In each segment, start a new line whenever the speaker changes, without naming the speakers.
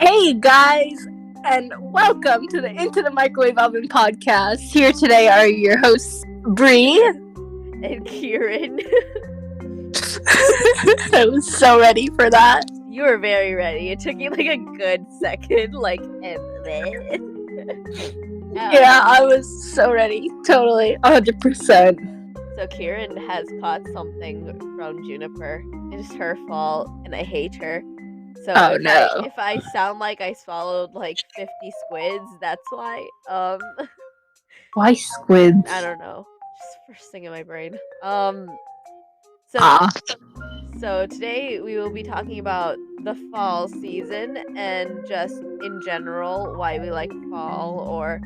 Hey guys, and welcome to the Into the Microwave Oven podcast. Here today are your hosts, Bri.
And Kirann.
I was so ready for that.
You were very ready. It took you like a good second,
Yeah, I was so ready. Totally, 100%.
So Kirann has caught something from Juniper. It is her fault, and I hate her. So if I sound like I swallowed like 50 squids, that's why.
Why squids?
I don't know. Just first thing in my brain. So today we will be talking about the fall season and just in general why we like fall or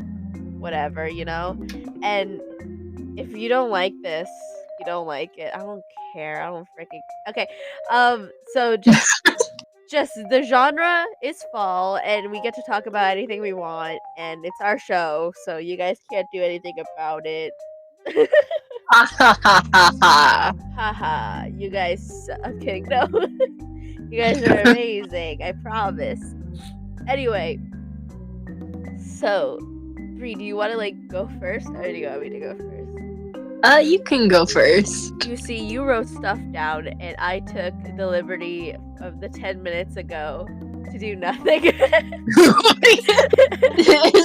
whatever, And if you don't like this, you don't like it. I don't care. I don't freaking okay. So just the genre is fall, and we get to talk about anything we want, and it's our show, so you guys can't do anything about it. Haha, you guys, I'm kidding, no. You guys are amazing, I promise. Anyway, so, Bri, do you want to, go first, or do you want me to go first?
You can go first.
You see, you wrote stuff down, and I took the liberty of the 10 minutes ago to do nothing.
Is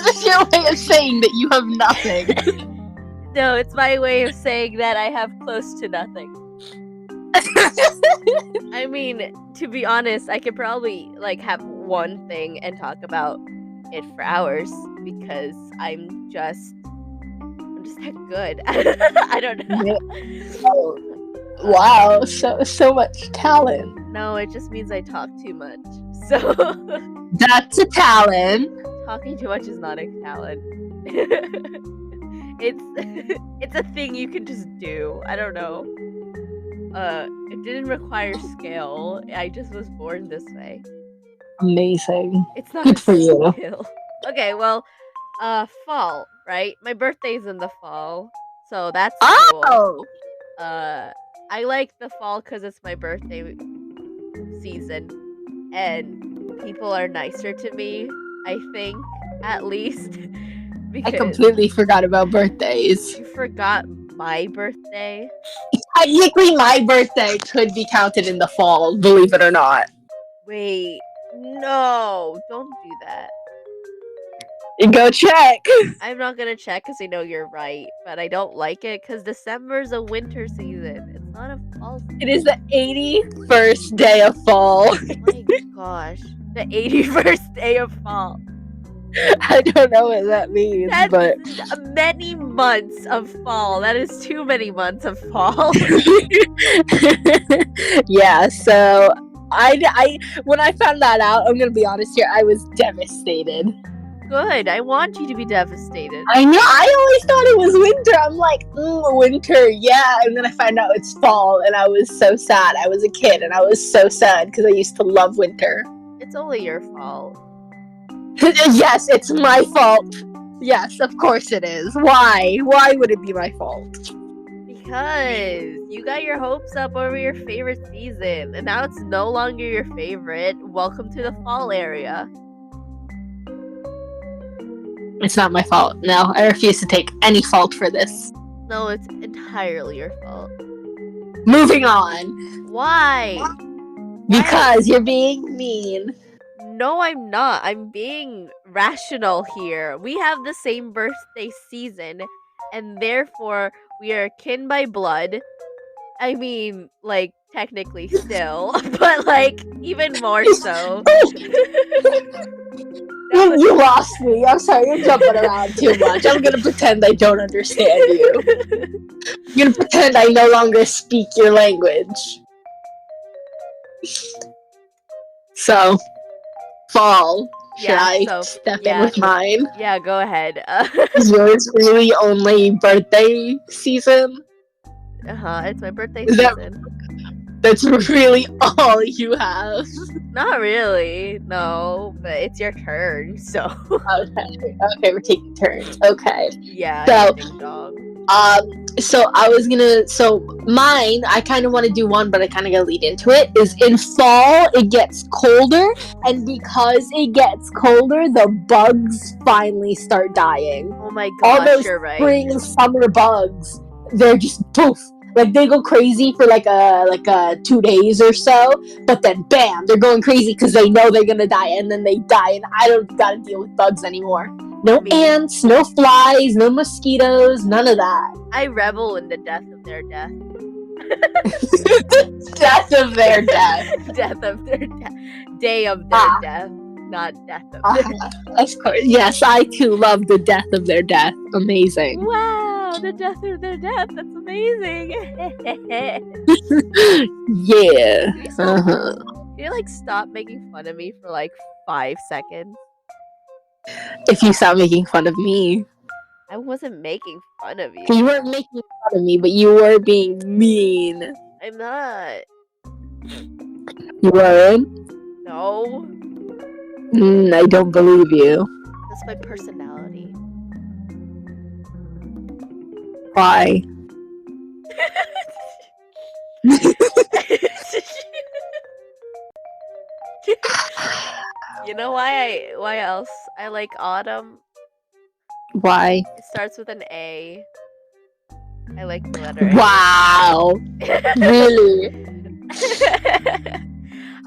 this your way of saying that you have nothing?
No, it's my way of saying that I have close to nothing. I mean, to be honest, I could probably, have one thing and talk about it for hours, because I'm just that good. I don't know.
Oh, wow, so much talent.
No, it just means I talk too much. So
that's a talent.
Talking too much is not a talent. It's a thing you can just do. I don't know. It didn't require skill. I just was born this way.
Amazing.
It's not
good for you.
Okay, well, fall, right? My birthday's in the fall, so that's cool. I like the fall because it's my birthday season, and people are nicer to me, I think, at least.
I completely forgot about birthdays.
You forgot my birthday?
Technically, my birthday could be counted in the fall, believe it or not.
Wait, no, don't do that.
Go check.
I'm not gonna check because I know you're right, but I don't like it because December's a winter season. It's not a fall season.
It is the 81st day of fall.
Oh my gosh, the 81st day of fall.
I don't know what that means, but
many months of fall. That is too many months of fall.
Yeah, so I when I found that out, I'm gonna be honest here, I was devastated.
Good. I want you to be devastated.
I know. I always thought it was winter. I'm like, winter, yeah. And then I find out it's fall, and I was so sad. I was a kid, and I was so sad because I used to love winter.
It's only your fault.
Yes, it's my fault. Yes, of course it is. Why? Why would it be my fault?
Because you got your hopes up over your favorite season, and now it's no longer your favorite. Welcome to the fall area.
It's not my fault. No, I refuse to take any fault for this.
No, it's entirely your fault.
Moving on.
Why?
Because you're being mean.
No, I'm not. I'm being rational here. We have the same birthday season, and therefore we are kin by blood. I mean, technically still, but, even more so.
You lost me. I'm sorry, you're jumping around too much. I'm gonna pretend I don't understand you. I'm gonna pretend I no longer speak your language. So, fall. Should I step in with mine?
Yeah, go ahead.
Is yours really only birthday season?
It's my birthday season.
That's really all you have?
Not really, no, but it's your turn, so.
Okay, we're taking turns. Okay.
Yeah,
so,
ding dong.
So mine, I kind of want to do one, but I kind of gotta lead into it. Is in fall it gets colder, and because it gets colder, the bugs finally start dying.
Oh my
All
gosh,
those
you're right.
spring and summer bugs, they're just poof. Like they go crazy for like a 2 days or so, but then bam, they're going crazy because they know they're gonna die, and then they die, and I don't gotta deal with bugs anymore. No ants, no flies, no mosquitoes, none of that.
I revel in the death of their death.
Death of their death.
Death of their death. Day of their death, not death of their death.
Of course. Yes, I too love the death of their death. Amazing.
Wow, the death of their death. That's amazing.
Yeah.
Can you like stop making fun of me for like 5 seconds?
If you stop making fun of me.
I wasn't making fun of you.
You weren't making fun of me, but you were being mean.
I'm not.
You weren't?
No.
I don't believe you.
That's my personality.
Why?
You know why else I like autumn?
Why?
It starts with an A. I like the letter A.
Wow. Really?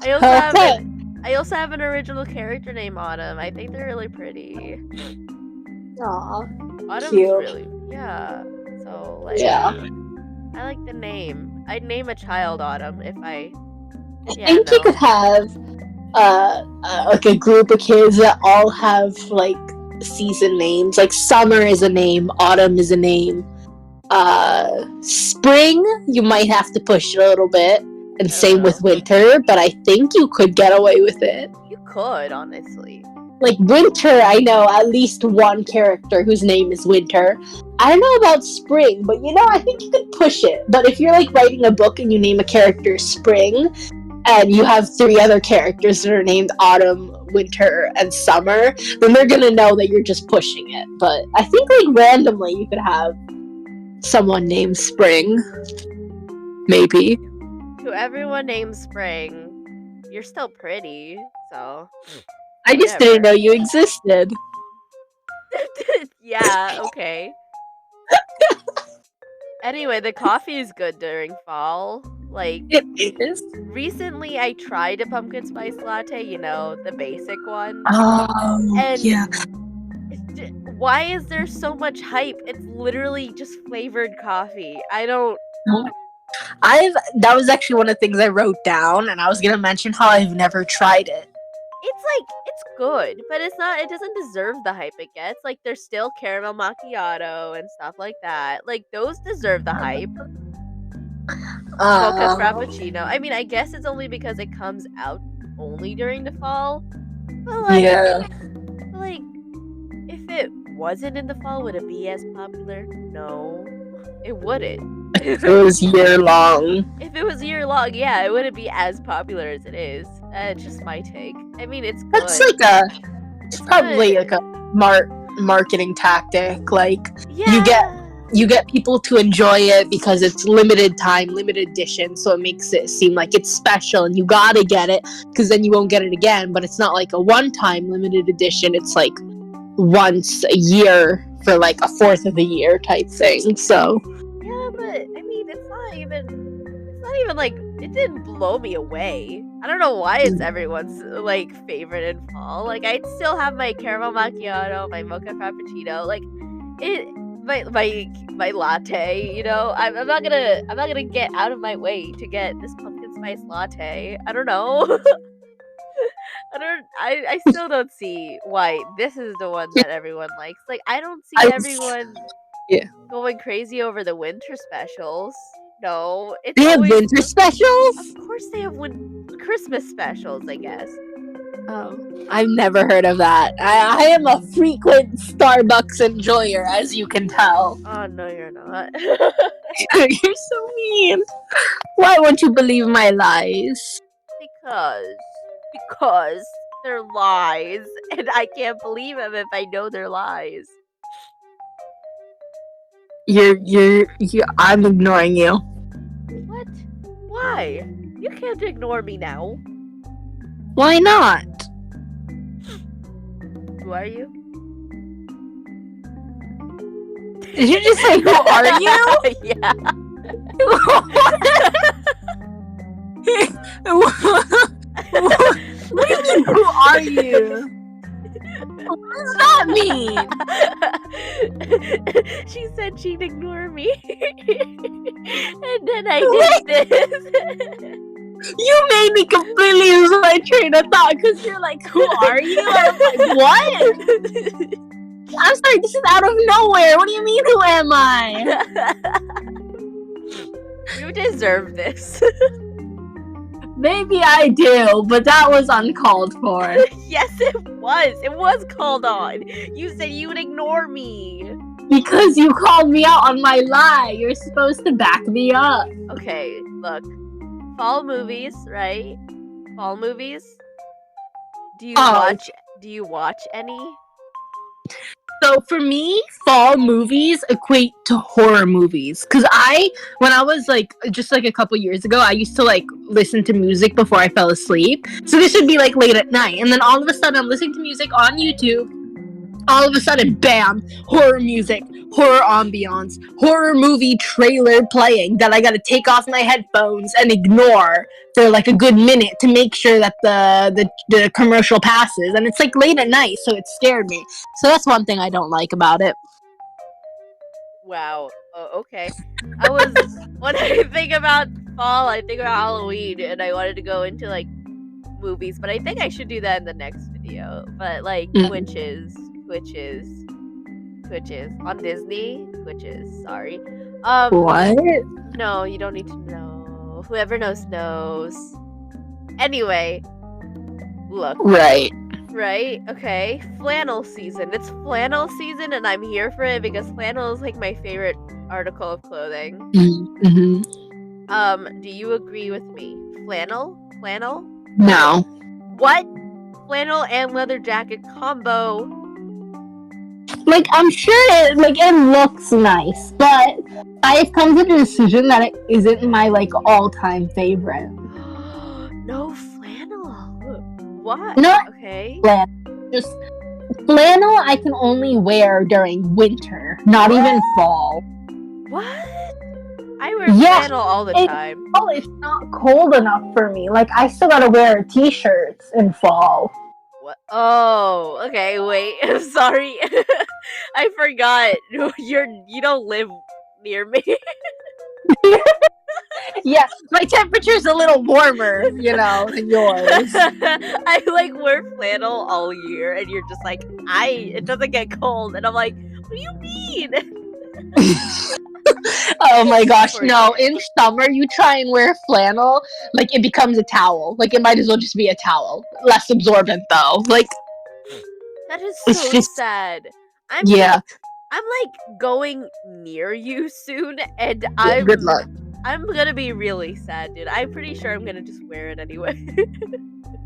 I also have an original character named Autumn. I think they're really pretty.
Aww.
Autumn's
cute.
really, yeah. So like,
yeah.
I like the name. I'd name a child Autumn if I.
I think you could have like a group of kids that all have like season names. Like summer is a name, autumn is a name. Spring you might have to push it a little bit, and same with winter. But I think you could get away with it.
You could, honestly.
Like winter, I know at least one character whose name is Winter. I don't know about spring, but I think you could push it. But if you're like writing a book and you name a character Spring, and you have 3 other characters that are named Autumn, Winter, and Summer, then they're gonna know that you're just pushing it. But I think like randomly you could have someone named Spring. Maybe.
To everyone named Spring, you're still pretty, so.
I just didn't know you existed.
Yeah, okay. Anyway, the coffee is good during fall. Like,
it is.
Recently, I tried a pumpkin spice latte, the basic one.
Oh,
and
yeah.
Why is there so much hype? It's literally just flavored coffee. I don't.
That was actually one of the things I wrote down, and I was gonna mention how I've never tried it.
It's good, but it doesn't deserve the hype it gets. Like, there's still caramel macchiato and stuff like that. Like, those deserve the hype. Mocha frappuccino. I mean, I guess it's only because it comes out only during the fall. But like, if it wasn't in the fall, would it be as popular? No, it wouldn't.
If it was year long.
If it was year long, yeah, it wouldn't be as popular as it is. It's just my take. I mean, it's good.
That's like it's probably good. Like a marketing tactic. Like, you get people to enjoy it because it's limited time, limited edition, so it makes it seem like it's special and you gotta get it because then you won't get it again. But it's not like a one-time limited edition. It's like once a year for like a fourth of the year type thing. So
yeah, but I mean, it's not even like it didn't blow me away. I don't know why it's everyone's like favorite in fall. Like, I'd still have my caramel macchiato, my mocha frappuccino, like my latte. I'm not gonna get out of my way to get this pumpkin spice latte. I don't know. I still don't see why this is the one that everyone likes. Like, I don't see everyone going crazy over the winter specials. No,
they have winter specials?
Of course they have Christmas specials, I guess.
Oh, I've never heard of that. I am a frequent Starbucks enjoyer, as you can tell.
Oh, no, you're not.
You're so mean. Why won't you believe my lies?
Because they're lies, and I can't believe them if I know they're lies.
I'm ignoring you.
What? Why? You can't ignore me now.
Why not?
Who are you?
Did you just say, who are you?
Yeah.
What do you mean, who are you? What does that mean?
She said she'd ignore me. And then I did this.
You made me completely lose my train of thought because you're like, who are you? And I'm like, what? I'm sorry, this is out of nowhere. What do you mean, who am I?
You deserve this.
Maybe I do, but that was uncalled for.
Yes, it was. It was called on. You said you would ignore me.
Because you called me out on my lie. You're supposed to back me up.
Okay, look. Fall movies, right? Fall movies. Do you watch any?
So for me, fall movies equate to horror movies. Cause when I was like, just like a couple years ago, I used to like listen to music before I fell asleep. So this would be like late at night. And then all of a sudden I'm listening to music on YouTube. All of a sudden, bam, horror music, horror ambiance, horror movie trailer playing that I gotta take off my headphones and ignore for like a good minute to make sure that the commercial passes. And it's like late at night, so it scared me. So that's one thing I don't like about it.
Wow. Oh, okay. When I think about fall, I think about Halloween, and I wanted to go into like movies, but I think I should do that in the next video. But like Twitches on Disney. Twitches, sorry.
What?
No, you don't need to know. Whoever knows. Anyway, look.
Right.
Right? Okay. Flannel season. It's flannel season, and I'm here for it because flannel is like my favorite article of clothing.
Mm-hmm.
Do you agree with me? Flannel?
No.
What? Flannel and leather jacket combo.
Like, I'm sure it looks nice, but I've come to the decision that it isn't my like all-time favorite.
No flannel. What?
No.
Okay.
Flannel. Just flannel I can only wear during winter, not even fall.
What? I wear flannel all the time.
Oh, it's not cold enough for me. Like, I still gotta wear t-shirts in fall.
What? Oh, okay, wait. I'm sorry. I forgot. You don't live near me.
Yeah, my temperature's a little warmer, than yours.
I like wear flannel all year, and you're just like, it doesn't get cold, and I'm like, what do you mean?
Oh my gosh, no. In summer, you try and wear flannel, like, it becomes a towel. Like, it might as well just be a towel. Less absorbent, though. Like,
that is so sad. I'm like going near you soon, and
good luck.
I'm gonna be really sad, dude. I'm pretty sure I'm gonna just wear it anyway.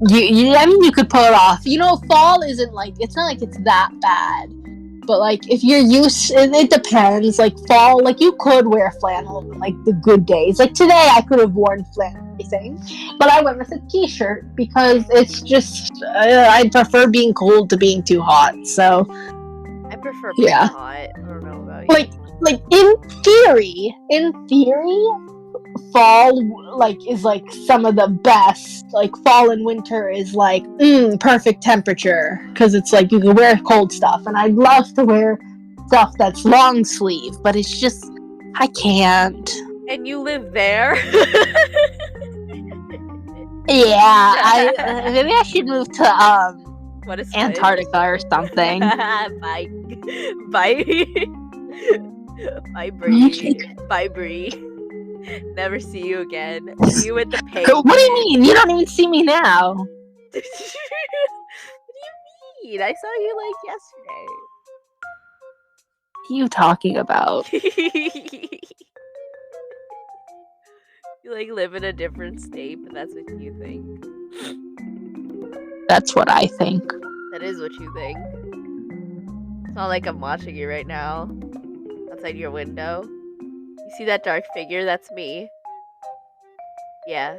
I mean, you could pull it off. Fall isn't like, it's not like it's that bad. But, like, if you're used, it depends. Like, fall, like, you could wear flannel on, like, the good days. Like, today I could have worn flannel, I think. But I went with a t-shirt because it's just, I prefer being cold to being too hot. So,
I prefer being hot. I don't know about you.
Like, in theory, fall, like, is, like, some of the best. Like, fall and winter is, like, perfect temperature. Because it's, like, you can wear cold stuff. And I'd love to wear stuff that's long sleeve. But it's just, I can't.
And you live there?
Yeah, maybe I should move to,
what is
Antarctica or something.
Bye. Bye, Bri. Bye, Bri. Never see you again. See you with the pain.
What do you mean? You don't even see me now.
What do you mean? I saw you like yesterday.
What are you talking about?
You like live in a different state, but that's what you think.
That's what I think.
That is what you think. It's not like I'm watching you right now. outside your window. You see that dark figure? That's me. Yeah.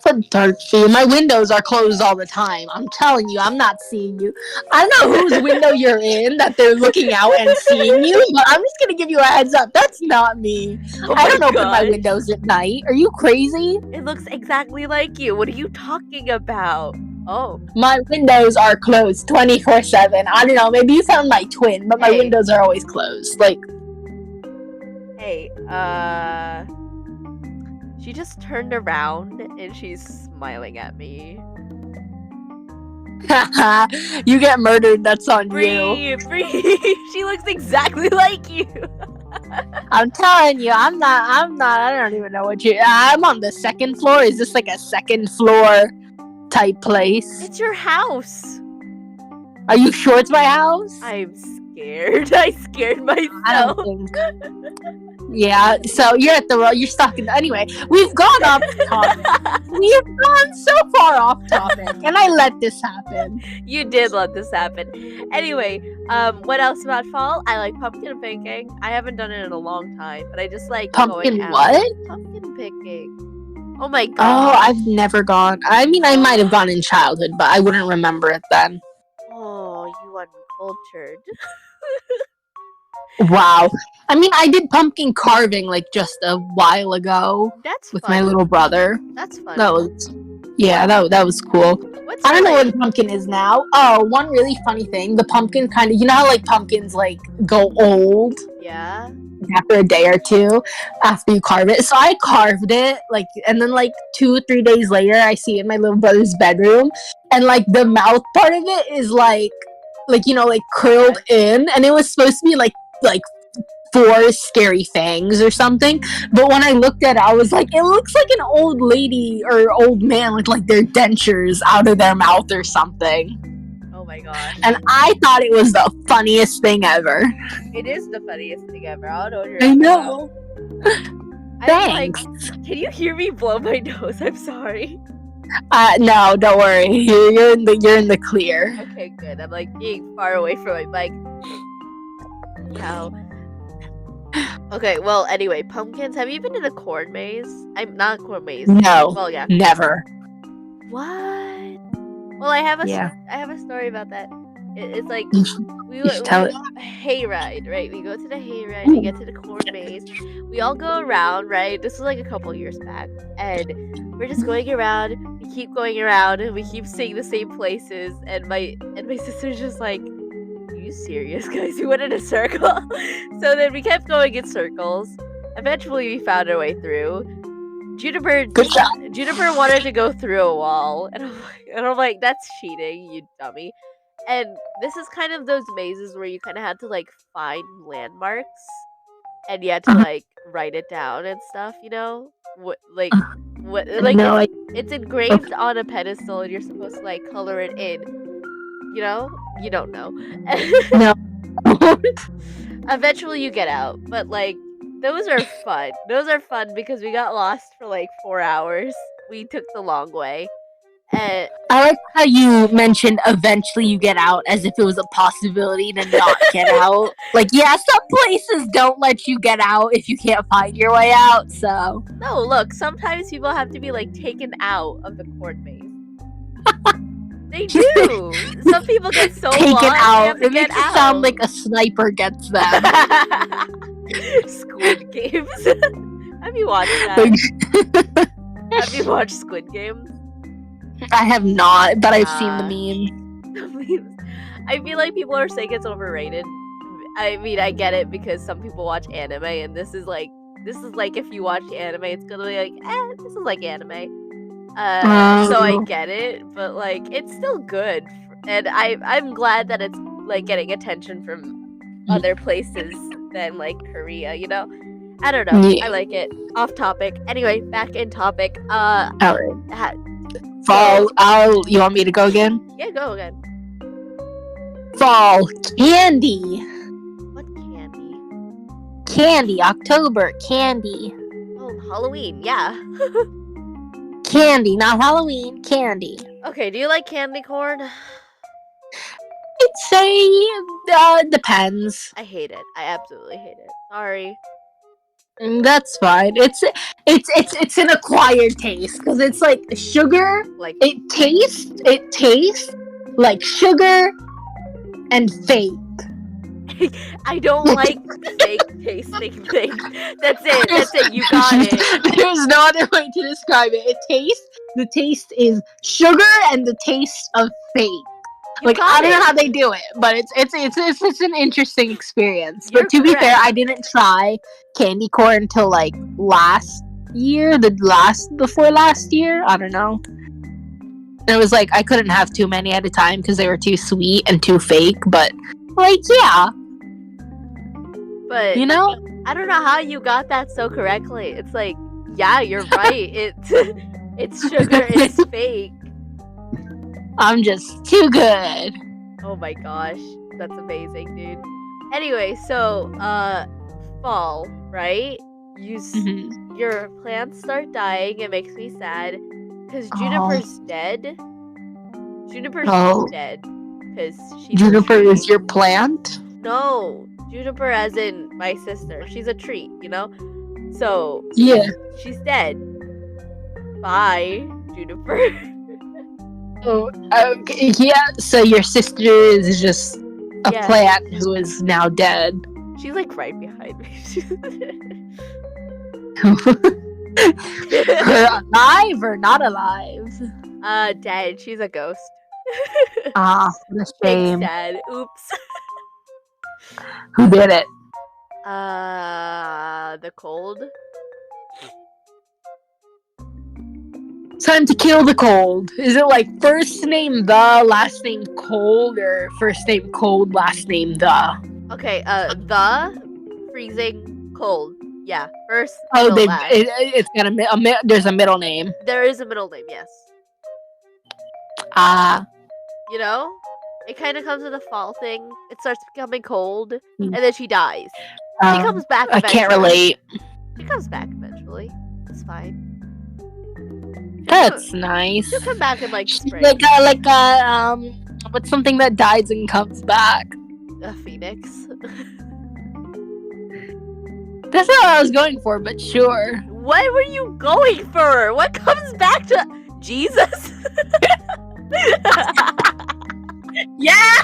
What dark figure? My windows are closed all the time. I'm telling you, I'm not seeing you. I don't know whose window you're in that they're looking out and seeing you, but I'm just gonna give you a heads up. That's not me.
Oh
I
my
don't open my
gosh.
windows at night. Are you crazy?
It looks exactly like you. What are you talking about? Oh,
My windows are closed 24/7. I don't know. Maybe you found my twin, but my
Hey.
windows are always closed. Like,
hey, she just turned around and she's smiling at me.
you get murdered. That's on you.
Bri, she looks exactly like you.
I'm telling you, I'm not. I don't even know what you. I'm on the second floor. Is this like a second floor type place?
It's your house.
Are you sure it's my house?
I'm scared. I scared myself.
I don't think. Yeah, so you're at the road. You're stuck in. Anyway, we've gone off topic. We've gone so far off topic, and I let this happen.
You did let this happen. Anyway, what else about fall? I like pumpkin picking. I haven't done it in a long time, but I just like
Pumpkin
going out.
what?
Pumpkin picking. Oh my god.
Oh, I've never gone. I mean, I might have gone in childhood, but I wouldn't remember it then.
Oh, you uncultured.
Wow. I mean, I did pumpkin carving like just a while ago.
That's
with
fun.
my little brother.
That's fun.
That was, yeah, that was cool.
What's
I don't know
your,
where the pumpkin is now. Oh, one really funny thing: the pumpkin kind of, you know how like pumpkins like go old
Yeah.
after a day or two after you carve it. So I carved it like, and then like 2 or 3 days later, I see it in my little brother's bedroom, and like the mouth part of it is like you know, like curled in, and it was supposed to be like 4 scary fangs or something. But when I looked at it, I was like, it looks like an old lady or old man with like their dentures out of their mouth or something.
Oh my gosh.
And I thought it was the funniest thing ever.
It is the funniest thing ever. I don't know what you're
I
talking
know.
about.
Thanks.
Can you hear me blow my nose? I'm sorry.
No, don't worry. You're in the clear.
Okay, good. I'm like being far away from my bike. How? Okay, well, anyway, pumpkins. Have you been in a corn maze? I'm not corn maze.
No.
Well, yeah.
Never.
What? Well, I have a story about that. It's like we
tell it.
hayride, right? We go to the hayride, we get to the corn maze. We all go around, right? This was like a couple years back, and we're just going around. We keep going around, and we keep seeing the same places. And my sister's just like, "Are you serious, guys? We went in a circle." So then we kept going in circles. Eventually, we found our way through. Juniper wanted to go through a wall, and I'm like, that's cheating, you dummy. And this is kind of those mazes where you kind of had to like find landmarks, and you had to like write it down and stuff, you know?
No,
it's engraved on a pedestal, and you're supposed to like color it in. You know? You don't know.
No.
Eventually, you get out, but like. Those are fun. Those are fun because we got lost for like 4 hours. We took the long way. And
I like how you mentioned eventually you get out as if it was a possibility to not get out. Like, yeah, some places don't let you get out if you can't find your way out, so.
No, look, sometimes people have to be like taken out of the corn maze. They do. Some people get so
taken
lost,
out.
They have to
It makes it sound like a sniper gets them.
Squid Games. Have you watched that? Have you watched Squid Games?
I have not, but I've seen the
memes. I feel like people are saying it's overrated. I mean, I get it because some people watch anime, and this is like if you watch anime, it's gonna be like, this is like anime. So I get it, but like it's still good, and I'm glad that it's like getting attention from other places than like Korea, you know? I don't know. Yeah. I like it. Off topic. Anyway, back in topic.
Alright. Fall. You want me to go again?
Yeah, go again.
Fall candy.
What candy?
Candy. October candy.
Oh, Halloween. Yeah.
Candy, not Halloween. Candy.
Okay. Do you like candy corn?
I'd say depends.
I hate it. I absolutely hate it. Sorry.
That's fine. It's an acquired taste because it's like sugar.
Like
It tastes like sugar and fake.
I don't like fake tasting things. That's it. That's it. You got it.
There's no other way to describe it. The taste is sugar and the taste of fake.
You got
I don't know
it.
how they do it, but it's an interesting experience.
You're
But to be fair,
correct.
I didn't try candy corn until like last year, before last year. I don't know. It was like I couldn't have too many at a time because they were too sweet and too fake. But like, yeah,
But
you know,
I don't know how you got that so correctly. It's like, yeah, you're right. It's sugar. It's fake.
I'm just too good.
Oh my gosh, that's amazing, dude. Anyway, so fall, right?
Mhm.
Your plants start dying. It makes me sad because
Oh.
Juniper's dead. Juniper's
Oh.
dead because she's
Juniper
a tree.
is your plant?
No, Juniper as in my sister. She's a tree, you know? So,
Yeah.
she's dead. Bye, Juniper.
Oh, okay. Yeah. So your sister is just a
Yeah.
plant who is now dead.
She's like right behind me.
Her alive or not alive?
Dead. She's a ghost.
Ah, what a
Thanks,
shame.
Dad. Oops.
Who did it?
The cold.
Time to kill the cold. Is it like first name the, last name cold, or first name cold, last name the?
Okay, the freezing cold. Yeah, first.
Oh,
middle, last.
it's got there's a middle name.
There is a middle name, yes.
Ah.
You know? It kind of comes with a fall thing. It starts becoming cold, and then she dies. She comes back
I
eventually.
can't relate.
She comes back eventually. It's fine.
That's nice.
She'll come back in like
She's
spring.
like what's something that dies and comes back?
A phoenix.
That's not what I was going for, but sure.
What were you going for? What comes back to Jesus?
Yeah,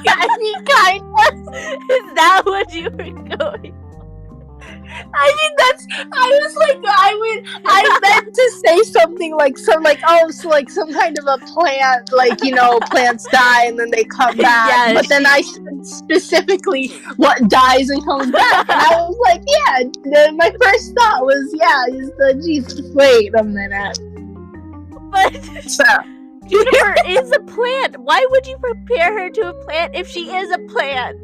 I mean, kind of.
Is that what you were going?
I mean, I meant to say something like some kind of a plant, like, you know, plants die and then they come back.
Yeah,
but then I said specifically what dies and comes back, and I was like, yeah. My first thought was, yeah, is the Jesus. Wait a minute.
But
So.
Juniper is a plant. Why would you compare her to a plant if she is a plant?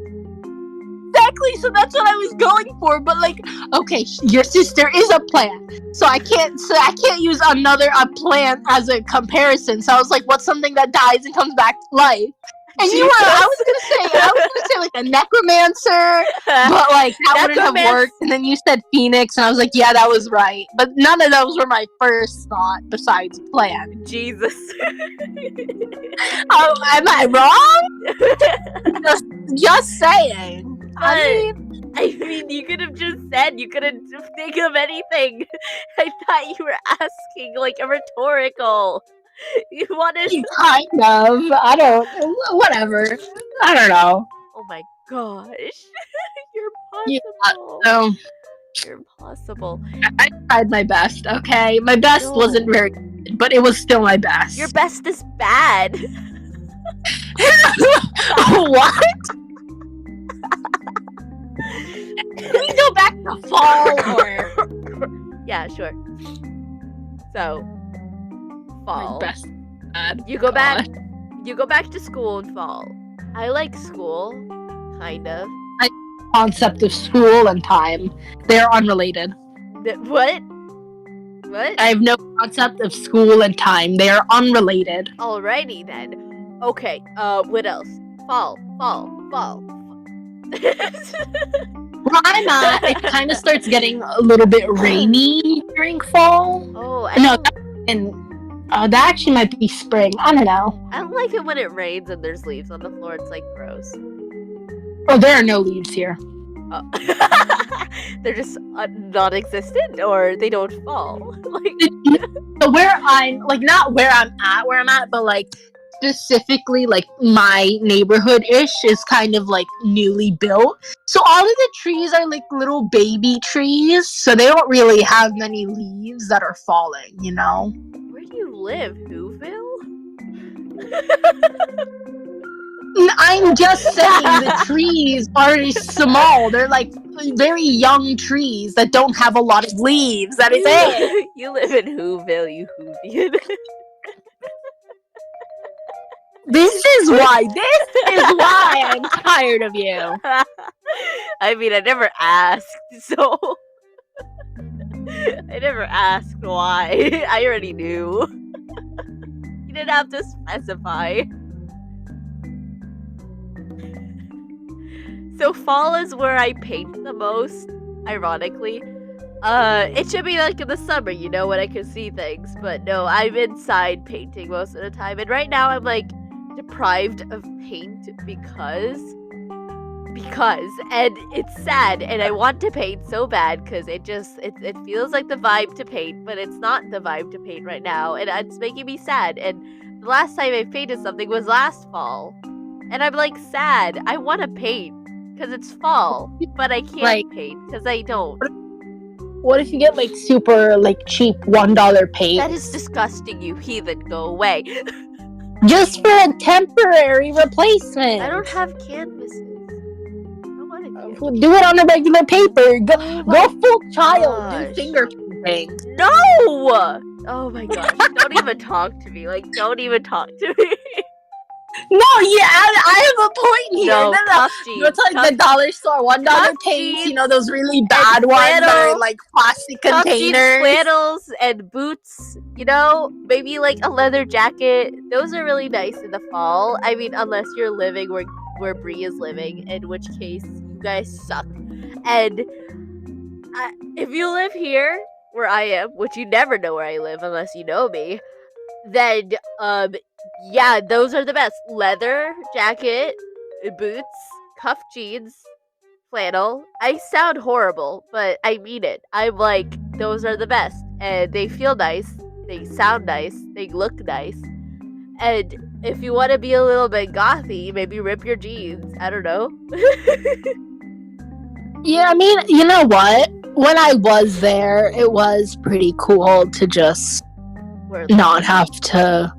Exactly, so that's what I was going for. But like, okay, your sister is a plant, so I can't use a plant as a comparison. So I was like, what's something that dies and comes back to life? And I was gonna say like a necromancer, but like that wouldn't have worked. And then you said phoenix, and I was like, yeah, that was right. But none of those were my first thought besides plant.
Jesus.
Oh, am I wrong? just saying.
I mean, you could have just said, you couldn't think of anything. I thought you were asking like a rhetorical. You wanted.
Kind of. I don't. Whatever. I don't know.
Oh my gosh. You're
Yeah,
impossible.
no.
You're impossible.
I tried my best, okay? My best
No.
wasn't very good, but it was still my best.
Your best is bad.
What? Can we go back to fall or
Yeah, sure. So,
my
fall.
best? Bad.
You go back. You go back to school in fall. I like school, kind of.
Concept of school and time. They are unrelated.
What? What?
I have no concept of school and time. They are unrelated.
Alrighty then. Okay. What else? Fall.
Why not? It kind of starts getting a little bit rainy during fall.
Oh,
No, in That actually might be spring. I don't know.
I don't like it when it rains and there's leaves on the floor. It's like gross.
Oh, there are no leaves here.
Oh. They're just non-existent, or they don't fall. Like,
so where I'm like, not where I'm at, but like specifically like my neighborhood ish is kind of like newly built. So all of the trees are like little baby trees, so they don't really have many leaves that are falling, you know?
Where do you live, Whoville?
I'm just saying the trees are small. They're like very young trees that don't have a lot of leaves. That is it.
You live in Whoville, you Whovian.
This is why I'm tired of you.
I mean, I never asked, so I never asked why. I already knew. You didn't have to specify. So fall is where I paint the most, ironically. It should be like in the summer, you know, when I can see things. But no, I'm inside painting most of the time. And right now I'm like deprived of paint because and it's sad, and I want to paint so bad because it feels like the vibe to paint, but it's not the vibe to paint right now, and it's making me sad. And the last time I painted something was last fall, and I'm like sad. I want to paint because it's fall, but I can't paint because I don't.
What if you get like super like cheap $1 paint?
That is disgusting, you heathen. Go away.
Just for a temporary replacement.
I don't have canvases.
Do it on a regular paper. Go full child. Do finger painting.
No! Oh my gosh. Don't even talk to me. Like, don't even talk to me.
No, yeah, I have a point here.
No, cuff
jeans. You know, it's like the dollar store $1 paints. You know, those really bad ones that are in like plastic containers.
Flannels and boots. You know, maybe like a leather jacket. Those are really nice in the fall. I mean, unless you're living where Bri is living, in which case you guys suck. And if you live here where I am, which you never know where I live unless you know me, then yeah, those are the best. Leather jacket, boots, cuff jeans, flannel. I sound horrible, but I mean it. I'm like, those are the best, and they feel nice, they sound nice, they look nice. And if you want to be a little bit gothy, maybe rip your jeans. I don't know.
Yeah, I mean, you know what? When I was there, it was pretty cool to just not have to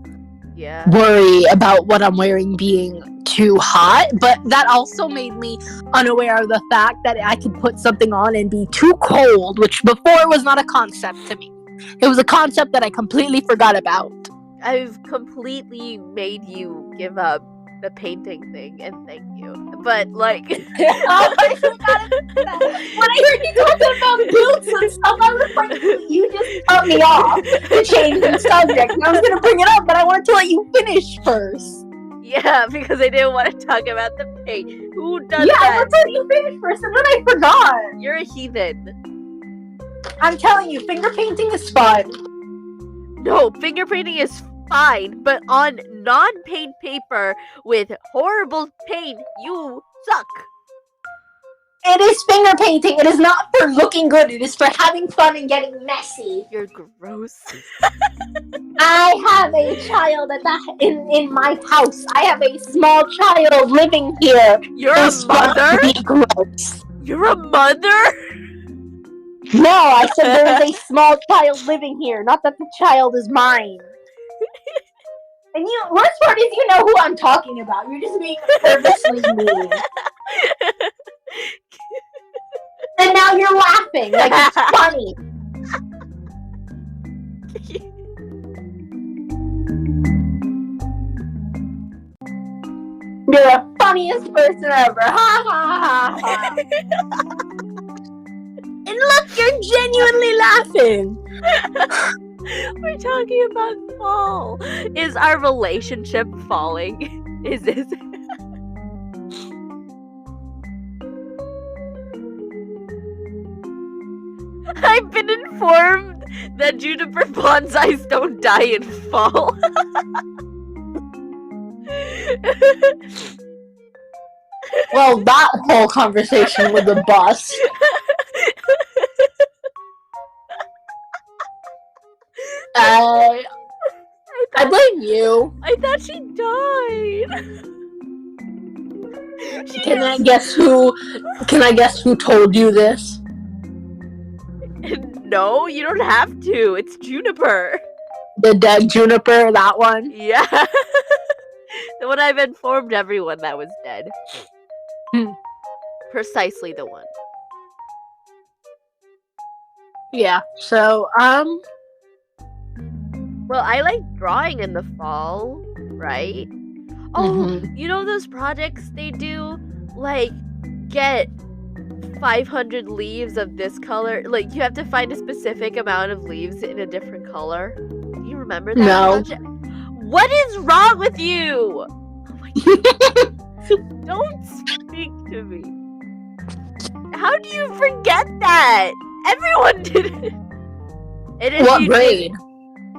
worry about what I'm wearing being too hot. But that also made me unaware of the fact that I could put something on and be too cold, which before was not a concept to me. It was a concept that I completely forgot about.
I've completely made you give up the painting thing, and thank you. But like, when I
heard you talking about boots and stuff, I was like, you just cut me off to change the subject. And I was gonna bring it up, but I wanted to let you finish first.
Yeah, because I didn't want to talk about the paint. Who does that?
Yeah, I wanted you finish first, and then I forgot.
You're a heathen.
I'm telling you, finger painting is fun.
No, finger painting is fine, but on non-paint paper with horrible paint, you suck.
It is finger painting. It is not for looking good. It is for having fun and getting messy.
You're gross.
I have a child in my house. I have a small child living here.
You're a mother?
Gross.
You're a mother?
No, I said there is a small child living here, not that the child is mine. And worst part is you know who I'm talking about. You're just being purposely mean. And now you're laughing like it's funny. You're the funniest person ever. Ha ha ha ha. And look, you're genuinely laughing.
We're talking about fall. Is our relationship falling? Is this? I've been informed That juniper bonsais don't die in fall.
Well, that whole conversation was a bust. I blame you.
I thought she died.
Can I guess who told you this?
No, you don't have to. It's Juniper.
The dead Juniper, that one?
Yeah. The one I've informed everyone that was dead. Precisely the one.
Yeah, so,
well, I like drawing in the fall, right? Oh, you know those projects they do? Like, get 500 leaves of this color. Like, you have to find a specific amount of leaves in a different color. Do you remember that?
No.
Project? What is wrong with you? Oh my God. Don't speak to me. How do you forget that? Everyone did it.
What grade?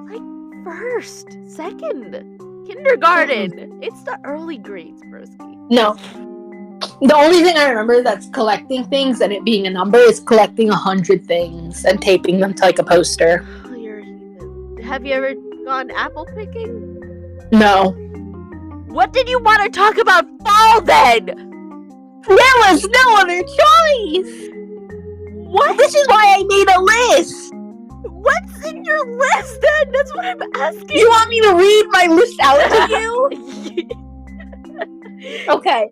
Like first, second, kindergarten. It's the early grades, broski.
No. The only thing I remember that's collecting things and it being a number is collecting 100 things and taping them to like a poster.
Oh, you're a heathen. Have you ever gone apple picking?
No.
What did you want to talk about fall then?
There was no other choice!
What?
This is why I made a list!
What's in your list then? That's what I'm asking.
You want me to read my list out to you? Okay,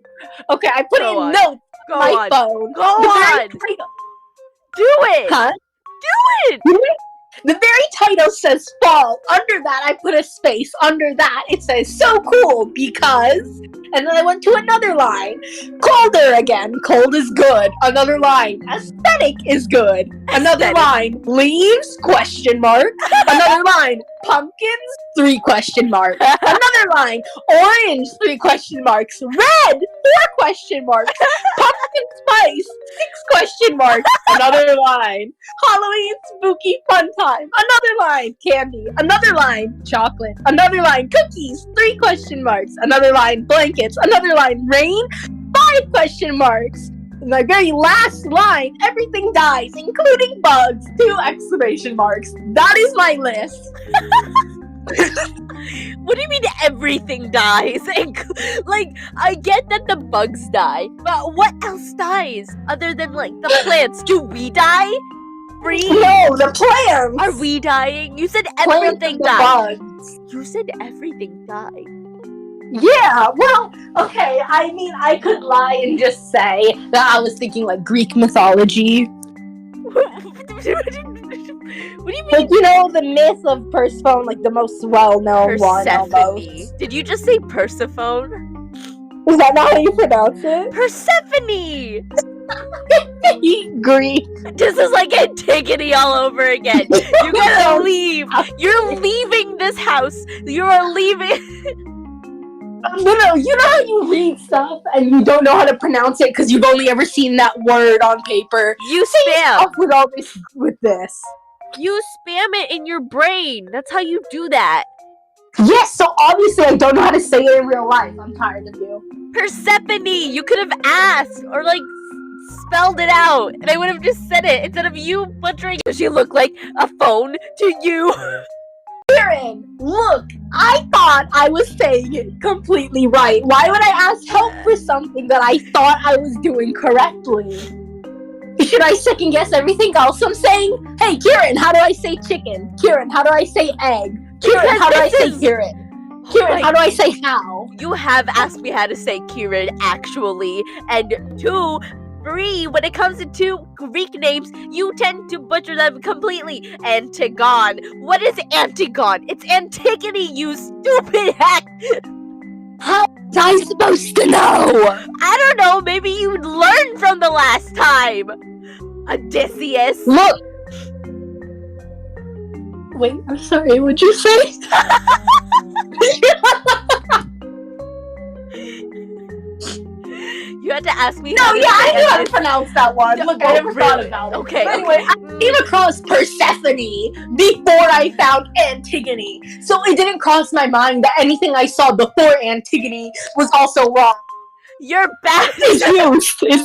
I put
Go
in
on.
notes
Go
on my
on.
phone.
Go on. Do it.
Huh?
Do it.
The very title says fall. Under that, I put a space. Under that, it says so cool because... And then I went to another line. Colder again. Cold is good. Another line. Aesthetic is good. Another
Aesthetic.
line. Leaves? Question mark. Another line. Pumpkins? 3 question marks. Another line. Orange? 3 question marks. Red? 4 question marks. Pumpkin spice? 6 question marks. Another line. Halloween spooky fun time. Another line. Candy. Another line. Chocolate. Another line. Cookies. 3 question marks. Another line. Blankets. Another line. Rain. 5 question marks. And my very last line. Everything dies, including bugs. 2 exclamation marks. That is my list.
What do you mean everything dies? Like, I get that the bugs die, but what else dies other than like the plants? Do we die? Bri?
No, the plants.
Are we dying? You said
Plants
everything
and the
died.
bugs.
You said everything died.
Yeah, well, okay, I mean, I could lie and just say that I was thinking, like, Greek mythology.
What do you mean?
Like, you know, the myth of Persephone, like, the most well-known one, almost.
Persephone. Did you just say Persephone?
Is that not how you pronounce it?
Persephone!
Greek.
This is like Antigone all over again. You gotta leave. You're leaving this house. You are leaving.
No, you know how you read stuff and you don't know how to pronounce it because you've only ever seen that word on paper?
You spam.
Up with all this, with this.
You spam it in your brain. That's how you do that.
Yes, so obviously I don't know how to say it in real life. I'm tired of you.
Persephone. You could have asked or like spelled it out, and I would have just said it instead of you butchering. Does she look like a phone to you?
Kirann, look, I thought I was saying it completely right. Why would I ask help for something that I thought I was doing correctly? Should I second guess everything else I'm saying? Hey, Kirann, how do I say chicken? Kirann, how do I say egg? Kirann, how do I say Kirann? Kirann, how do I say how?
You have asked me how to say Kirann, actually. And 2, Bri, when it comes to Greek names, you tend to butcher them completely. Antigone. What is Antigone? It's Antigone, you stupid hack!
How was I supposed to know?
I don't know, maybe you learned from the last time! Odysseus.
Look! Wait, I'm sorry, what'd you say?
You had about to ask me
No,
how to
yeah, I
say
knew how to
this.
pronounce that one.
No,
Look, I never thought
really?
about it.
Okay,
But anyway, I came across Persephone before I found Antigone. So it didn't cross my mind that anything I saw before Antigone was also wrong.
You're bad.
Is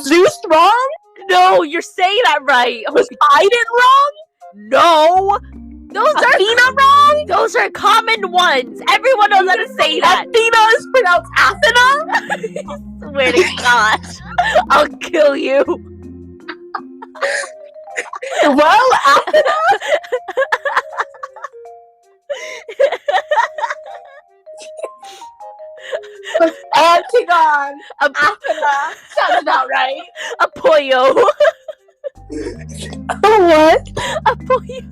Zeus wrong?
No, you're saying that right.
Was Poseidon wrong?
No.
Athena wrong?
Those are common ones. Everyone knows how to say that.
Athena is pronounced Athena?
Swear to God, I'll kill you.
Well, Athena? Antigone. Athena. Sounds about right.
A pollo.
What?
A pollo.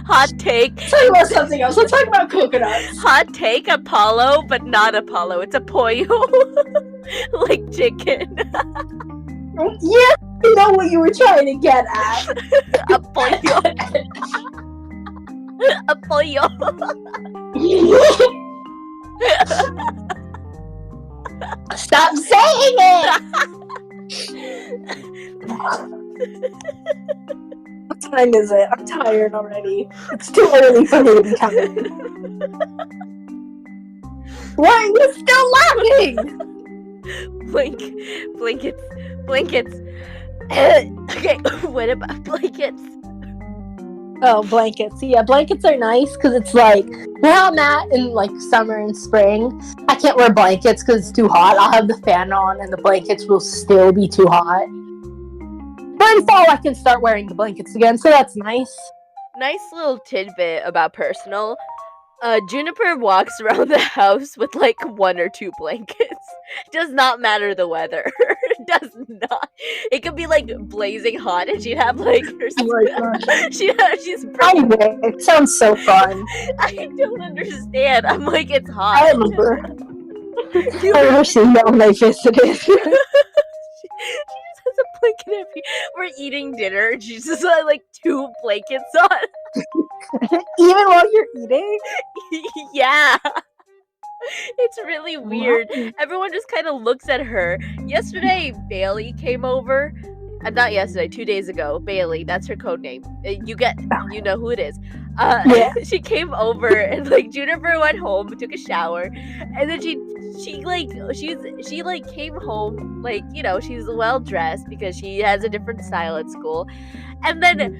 Hot take.
Let's talk about something else. Let's talk about coconuts.
Hot take, Apollo, but not Apollo. It's a pollo. Like chicken.
Yeah, I know what you were trying to get at.
A pollo. A pollo.
Stop saying it! What time is it? I'm tired already. It's too early for me to be tired. Why are you still laughing?
Blankets. Okay, what about blankets?
Oh, blankets. Yeah, blankets are nice because it's like where I'm at in like summer and spring. I can't wear blankets because it's too hot. I'll have the fan on and the blankets will still be too hot. But in fall, I can start wearing the blankets again, so that's nice.
Nice little tidbit about personal. Juniper walks around the house with like 1 or 2 blankets. Does not matter the weather. Does not. It could be like blazing hot, and she'd have like her.
Oh my gosh.
She's
I
bringing.
wish. It sounds so fun.
I don't understand. I'm like, it's hot.
I remember. I wish that when I visited.
She just has a blanket every. We're eating dinner, and she just has like 2 blankets on.
Even while you're eating?
Yeah. It's really weird. Everyone just kind of looks at her. Yesterday, Bailey came over. Not yesterday, 2 days ago. Bailey, that's her code name. You know who it is.
Yeah.
She came over and like Juniper went home, took a shower, and then she came home like, you know, she's well dressed because she has a different style at school, and then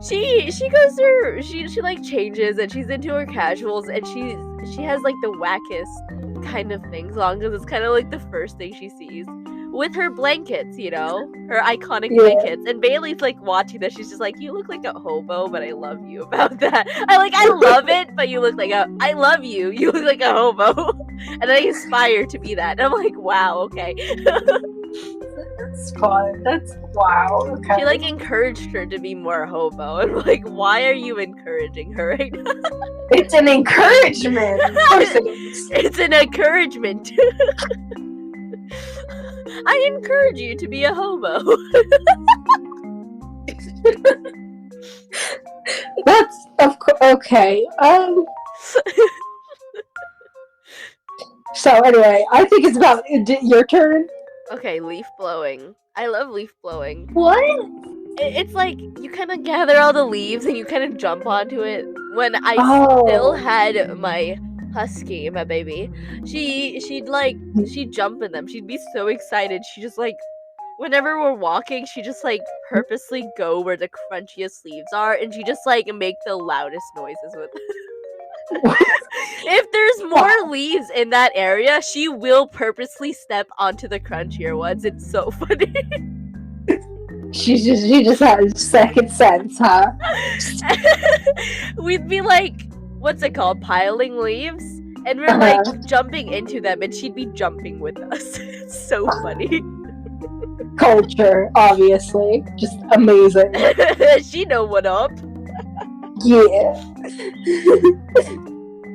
she goes through she like changes and she's into her casuals, and she has like the wackest kind of things on because it's kind of like the first thing she sees with her blankets, you know, her iconic blankets. And Bailey's like watching that. She's just like, you look like a hobo, but I love you about that. I love it, but you look like I love you. You look like a hobo, and I aspire to be that. And I'm like, wow, okay.
That's fun. That's wow. Okay.
She like encouraged her to be more hobo. And like, why are you encouraging her right now?
It's an encouragement. Of course it is.
It's an encouragement. I encourage you to be a hobo.
That's of course okay. So anyway, I think it's about your turn.
Okay, leaf blowing. I love leaf blowing.
What?
It's like you kind of gather all the leaves and you kind of jump onto it. When I still had my husky, my baby, she'd jump in them. She'd be so excited. She just like, whenever we're walking, she just like purposely go where the crunchiest leaves are, and she just like make the loudest noises with them. If there's more leaves in that area, she will purposely step onto the crunchier ones. It's so funny.
She just has second sense, huh?
We'd be like, what's it called? Piling leaves? And we're like jumping into them, and she'd be jumping with us. It's so funny.
Culture, obviously. Just amazing.
She know what up.
Yeah.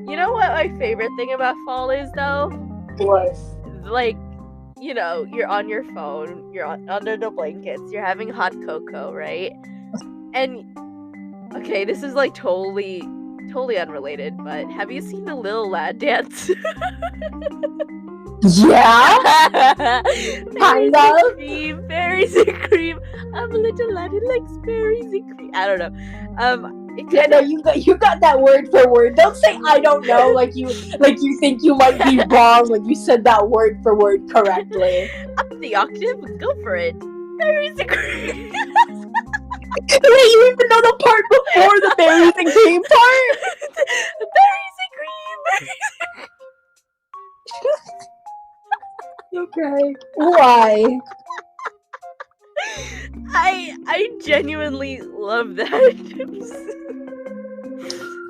You know what my favorite thing about fall is, though?
What?
Like, you know, you're on your phone, you're under the blankets, you're having hot cocoa, right? And, okay, this is like totally totally unrelated, but have you seen the Little Lad dance?
Yeah,
Berries
kind
and
of.
cream, berries and cream. I'm a little lad who likes berries and cream. I don't know. It
Yeah,
kind
no,
of.
you got that word for word. Don't say I don't know, like you think you might be wrong when you said that word for word correctly.
Up the octave, go for it. Berries and cream.
Wait, you even know the part before the berries and cream part?
Berries and cream.
Okay. Why?
I genuinely love that.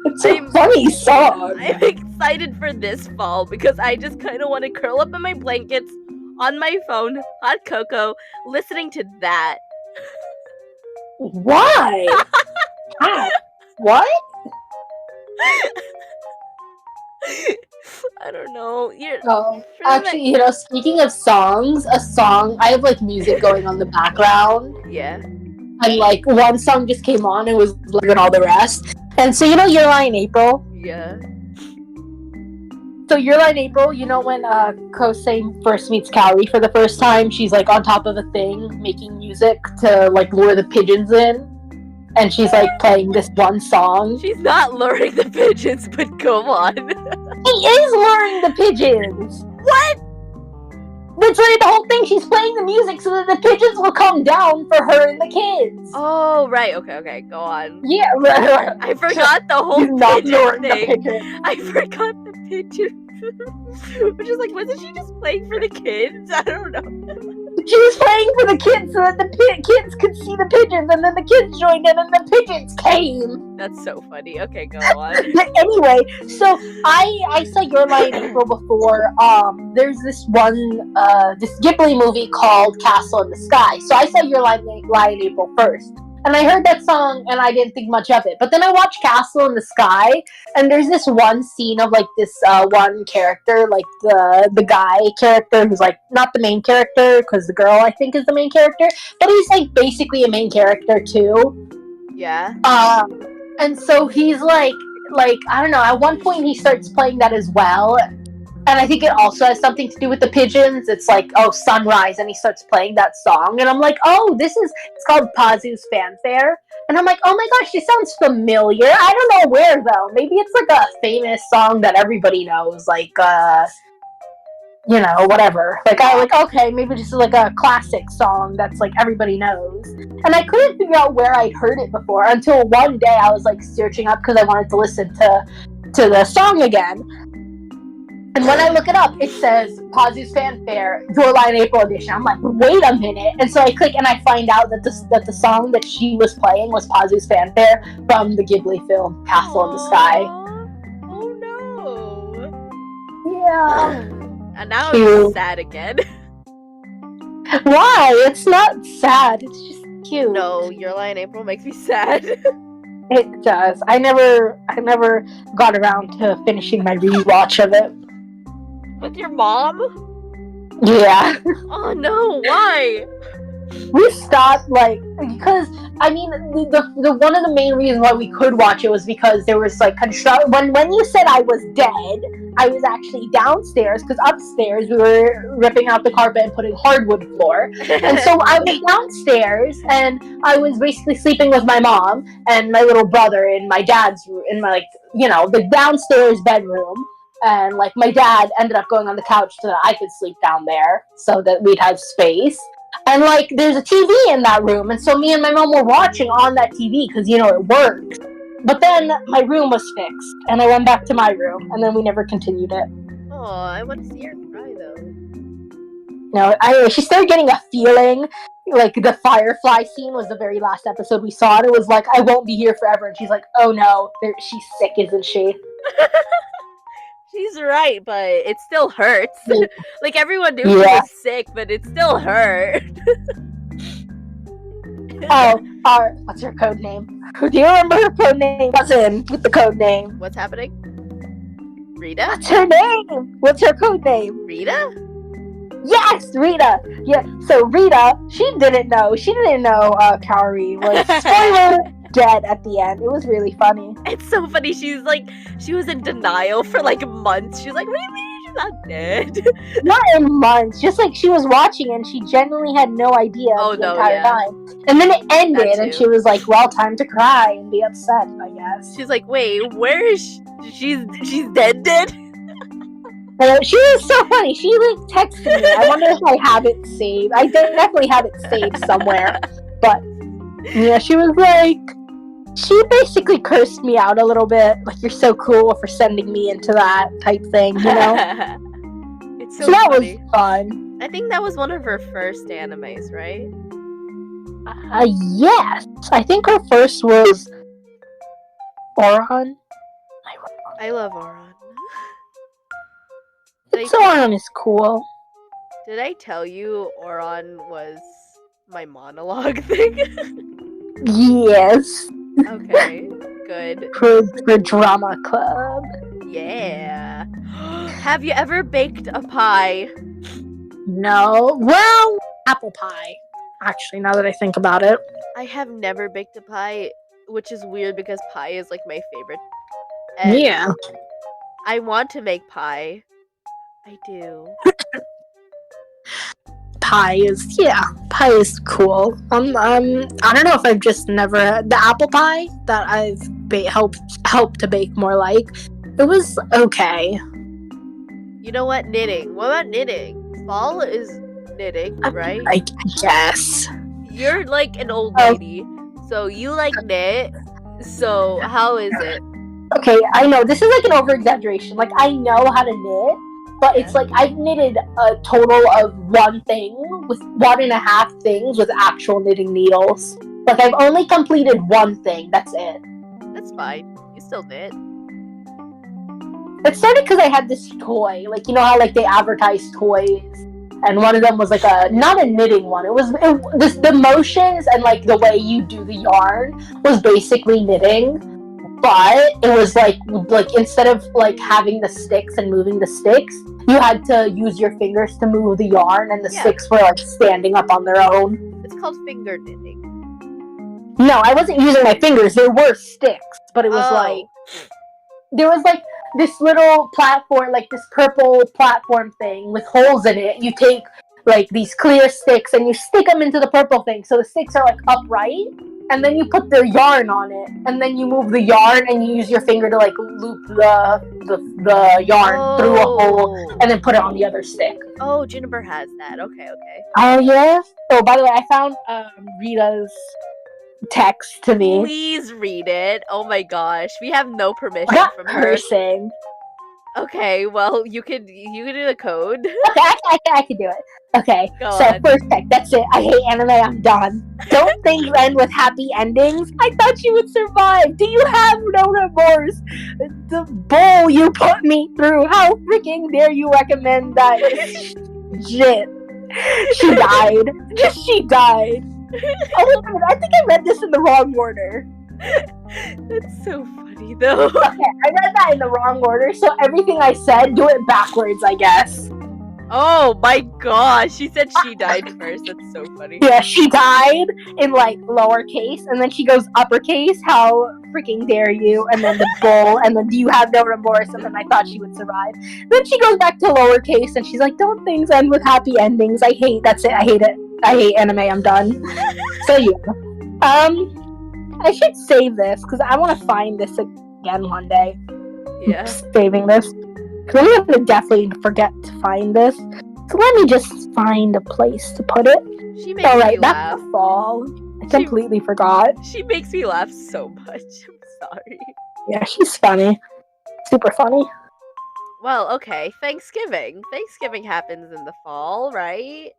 It's a funny song.
I'm excited for this fall because I just kind of want to curl up in my blankets on my phone, hot cocoa, listening to that.
Why? How? What?
I don't know.
Oh,
For
actually, speaking of songs, I have like music going on the background,
yeah.
and like one song just came on and was louder than all the rest. And so Your Lie in April.
Yeah.
So Your Lie in April, when Kosei first meets Kaori for the first time, she's like on top of a thing making music to like lure the pigeons in, and she's like playing this one song.
She's not luring the pigeons, but go on.
She is luring the pigeons.
What?
That's like the whole thing. She's playing the music so that the pigeons will come down for her and the kids.
Oh, right. Okay. Go on.
Yeah, right.
I forgot the whole pigeon thing. I forgot the pigeon. Which is like, wasn't she just playing for the kids? I don't know.
She was playing for the kids so that the kids could see the pigeons, and then the kids joined in, and the pigeons came.
That's so funny. Okay, go on.
Anyway, so I saw Your Lie in April before. There's this one this Ghibli movie called Castle in the Sky. So I saw Your Lie in April first. And I heard that song and I didn't think much of it. But then I watched Castle in the Sky, and there's this one scene of like this one character, like the guy character who's like not the main character, because the girl I think is the main character, but he's like basically a main character too.
Yeah.
And so he's like I don't know, at one point he starts playing that as well. And I think it also has something to do with the pigeons. It's like, oh, sunrise, and he starts playing that song. And I'm like, oh, it's called Pazu's Fanfare. And I'm like, oh my gosh, this sounds familiar. I don't know where, though. Maybe it's like a famous song that everybody knows, like, whatever. Like, I like, okay, maybe this is like a classic song that's like everybody knows. And I couldn't figure out where I'd heard it before until one day I was like searching up because I wanted to listen to the song again. And when I look it up, it says Pazu's Fanfare, Your Lie in April edition. I'm like, wait a minute. And so I click and I find out that the song that she was playing was Pazu's Fanfare from the Ghibli film Castle in the Sky.
Oh no.
Yeah.
And now I'm sad again.
Why? It's not sad. It's just cute.
No, Your Lie in April makes me sad.
It does. I never got around to finishing my rewatch of it.
With your mom?
Yeah.
Oh no, why?
We stopped because I mean the one of the main reasons why we could watch it was because there was like when you said I was dead, I was actually downstairs because upstairs we were ripping out the carpet and putting hardwood floor. And so I was downstairs and I was basically sleeping with my mom and my little brother in my dad's room, in my the downstairs bedroom. And like my dad ended up going on the couch so that I could sleep down there so that we'd have space. And like there's a TV in that room, and so me and my mom were watching on that TV because it works. But then my room was fixed, and I went back to my room, and then we never continued it.
Oh, I want to see her cry though.
No, she started getting a feeling. Like the firefly scene was the very last episode we saw, and it was like, I won't be here forever. And she's like, oh no, she's sick, isn't she?
She's right, but it still hurts. Like everyone knew she was sick, but it still hurt.
What's her code name? Do you remember her code name? What's in with the code name?
What's happening? Rita?
What's her name? What's her code name?
Rita?
Yes, Rita. Yeah. So Rita, she didn't know. Kaori was spoiler. dead at the end. It was really funny.
It's so funny. She's like, she was in denial for like months. She's like, what do you mean she's not dead?
Not in months, just like she was watching and she genuinely had no idea the entire time. And then it ended and she was like, well, time to cry and be upset, I guess.
She's like, wait, where is she? She's dead?
She was so funny. She like texted me. I wonder if I have it saved. I definitely have it saved somewhere. But yeah, she was like, she basically cursed me out a little bit. Like, you're so cool for sending me into that type thing, you know?
It's so
that
funny.
Was fun.
I think that was one of her first animes, right?
Yes. I think her first was Oran.
I love Oran.
Oran is cool.
Did I tell you Oran was my monologue thing?
Yes.
Okay, good.
For drama club.
Yeah. Have you ever baked a pie?
No. Well, apple pie. Actually, now that I think about it.
I have never baked a pie, which is weird because pie is like my favorite. And
yeah.
I want to make pie. I do.
Pie is cool. I don't know if I've just never the apple pie that I've helped to bake more like. It was okay.
You know what? Knitting. What about knitting? Fall is knitting, right?
I guess.
You're like an old lady, so you like knit. So how is it?
Okay, I know this is like an over-exaggeration. Like, I know how to knit, but it's like I've knitted a total of 1.5 things with actual knitting needles. Like, I've only completed one thing. That's it.
That's fine. You still knit.
It started because I had this toy. Like, you know how like they advertise toys, and one of them was like not a knitting one. The motions and like the way you do the yarn was basically knitting. But it was like instead of like having the sticks and moving the sticks, you had to use your fingers to move the yarn, and the sticks were like standing up on their own.
It's called finger knitting.
No, I wasn't using my fingers. There were sticks, but it was like there was like this little platform, like this purple platform thing with holes in it. You take like these clear sticks and you stick them into the purple thing, so the sticks are like upright. And then you put the yarn on it, and then you move the yarn, and you use your finger to like loop the yarn through a hole, and then put it on the other stick.
Oh, Juniper has that. Okay.
Oh yeah. Oh, by the way, I found Rita's text to me.
Please read it. Oh my gosh, we have no permission from her.
Cursing.
Okay, well you could do the code.
Okay, I can do it. Okay,
Go
so
on.
first text, that's it. I hate anime, I'm done. Don't things end with happy endings? I thought you would survive. Do you have no remorse? The bull you put me through. How freaking dare you recommend that shit? She died. She died. Oh, I think I read this in the wrong order.
That's so funny though.
Okay, I read that in the wrong order, so everything I said, do it backwards, I guess.
Oh my gosh, she said she died first. That's so funny.
Yeah, she died in like lowercase, and then she goes uppercase. How freaking dare you? And then the bull, and then do you have no remorse? And then I thought she would survive. Then she goes back to lowercase, and she's like, "Don't things end with happy endings? I hate. That's it. I hate it. I hate anime. I'm done." So yeah, I should save this because I want to find this again one day.
Yeah,
saving this. Because I'm going to definitely forget to find this. So let me just find a place to put it.
She makes me laugh.
That's the fall. I completely forgot.
She makes me laugh so much. I'm sorry.
Yeah, she's funny. Super funny.
Well, okay. Thanksgiving. Thanksgiving happens in the fall, right?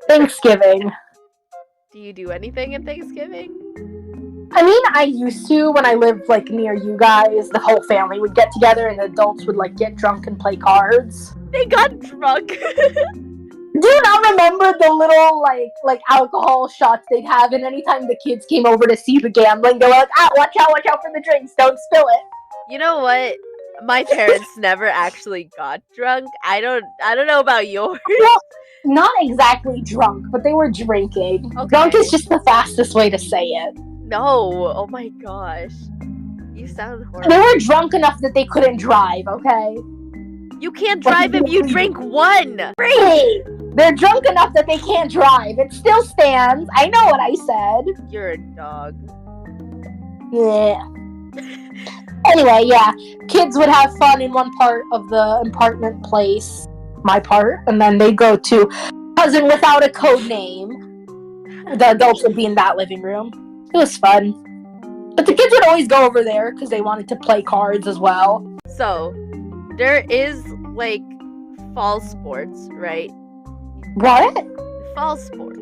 Thanksgiving.
Do you do anything in Thanksgiving?
I mean, I used to when I lived like near you guys. The whole family would get together, and the adults would like get drunk and play cards.
They got drunk.
Do you not remember the little like alcohol shots they'd have? And anytime the kids came over to see the gambling, they were like, watch out for the drinks, don't spill it."
You know what? My parents never actually got drunk. I don't know about yours.
Well, not exactly drunk, but they were drinking. Okay. Drunk is just the fastest way to say it.
No. Oh my gosh. You sound
They
horrible.
were drunk enough that they couldn't drive, okay?
You can't drive if you drink one.
Hey, they're drunk enough that they can't drive. It still stands. I know what I said.
You're a dog.
Yeah. Anyway, yeah. Kids would have fun in one part of the apartment place, my part, and then they go to Cousin Without a Code Name. The adults would be in that living room. It was fun. But the kids would always go over there because they wanted to play cards as well.
So, there is, like, fall sports, right?
What?
Fall sports.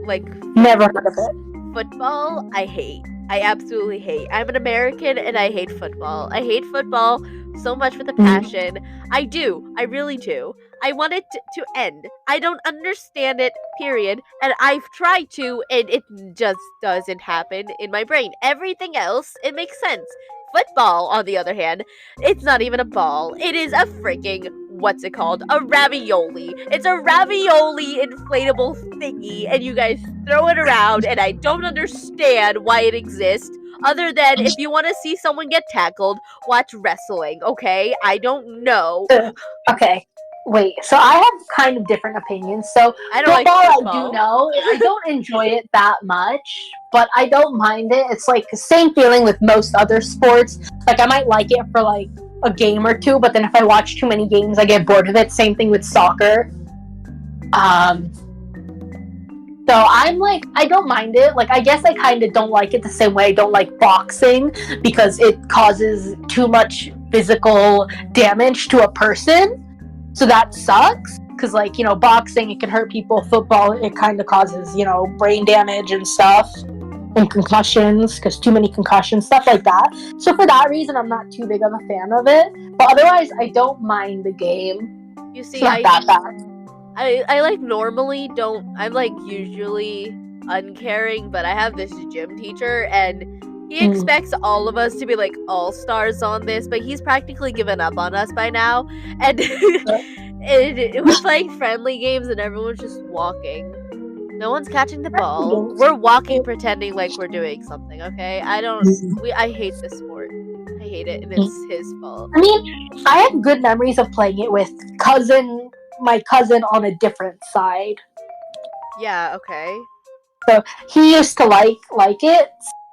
Like,
Never heard of it.
football, I hate. I absolutely hate. I'm an American and I hate football. I hate football so much with a passion. I do. I really do. I want it to end. I don't understand it, period. And I've tried to, and it just doesn't happen in my brain. Everything else, it makes sense. Football, on the other hand, it's not even a ball. It is a freaking, what's it called? A ravioli. It's a ravioli inflatable thingy, and you guys throw it around, and I don't understand why it exists. Other than if you want to see someone get tackled, watch wrestling, okay? I don't know.
Okay. Wait, so I have kind of different opinions. So
I don't like
football,
football.
I do know. I don't enjoy it that much, but I don't mind it. It's like the same feeling with most other sports. Like I might like it for like a game or two, but then if I watch too many games, I get bored of it. Same thing with soccer. So I'm like, I don't mind it. Like, I guess I kind of don't like it the same way I don't like boxing because it causes too much physical damage to a person. So that sucks. Because, like, you know, boxing, it can hurt people. Football, it kind of causes, you know, brain damage and stuff. And concussions, because too many concussions, stuff like that. So for that reason, I'm not too big of a fan of it. But otherwise, I don't mind the game.
You see,
It's not that bad.
I like normally don't, I'm like usually uncaring, but I have this gym teacher and he expects all of us to be like all-stars on this, but he's practically given up on us by now. And it was like friendly games and everyone's just walking. No one's catching the ball. We're walking pretending like we're doing something, okay? I hate this sport. I hate it and it's his fault.
I mean, I have good memories of playing it with my cousin on a different side.
Yeah, okay.
So he used to like it.